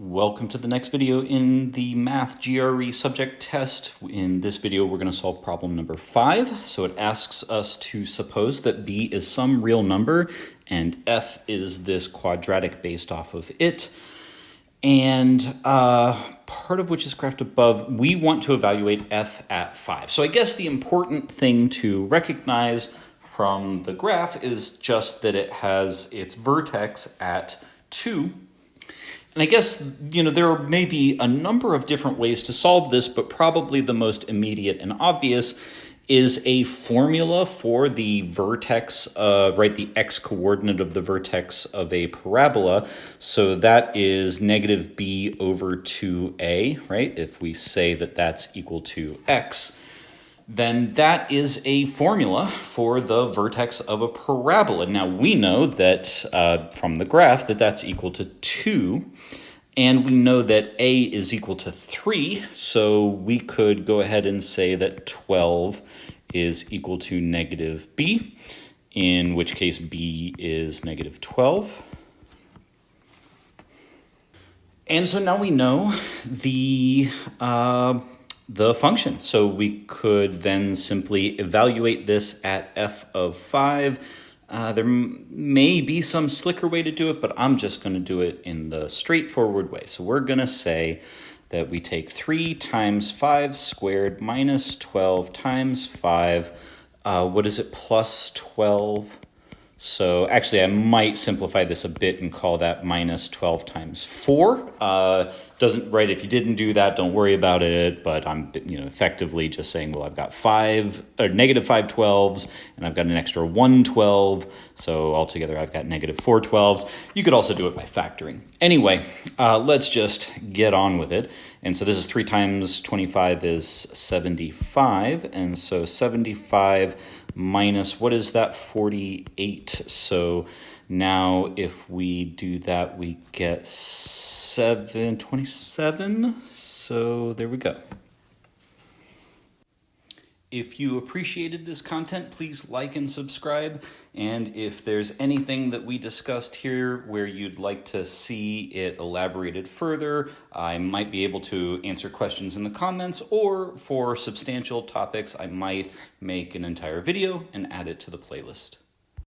Welcome to the next video in the Math GRE Subject Test. In this video, we're going to solve problem number 5. So it asks us to suppose that b is some real number and f is this quadratic based off of it. And part of which is graphed above, we want to evaluate f at 5. So I guess the important thing to recognize from the graph is just that it has its vertex at 2. And I guess, there may be a number of different ways to solve this, but probably the most immediate and obvious is a formula for the vertex, the x-coordinate of the vertex of a parabola. So that is negative b over 2a, right? If we say that that's equal to x, then that is a formula for the vertex of a parabola. Now, we know that from the graph that that's equal to 2, and we know that a is equal to 3, so we could go ahead and say that 12 is equal to negative b, in which case b is negative 12. And so now we know the function. So we could then simply evaluate this at f of 5. There may be some slicker way to do it, but I'm just going to do it in the straightforward way. So we're going to say that we take 3 times 5 squared minus 12 times 5. What is it, plus 12? So actually, I might simplify this a bit and call that minus 12 times 4. Right, if you didn't do that, don't worry about it, but I'm effectively just saying, well, I've got negative 5 12s, and I've got an extra 1 12, so altogether I've got negative 4 12s. You could also do it by factoring. Anyway, let's just get on with it. And so this is 3 times 25 is 75, and so 75 minus, what is that, 48? So now if we do that, we get 27. So there we go. If you appreciated this content, please like and subscribe. And if there's anything that we discussed here where you'd like to see it elaborated further, I might be able to answer questions in the comments, or for substantial topics, I might make an entire video and add it to the playlist.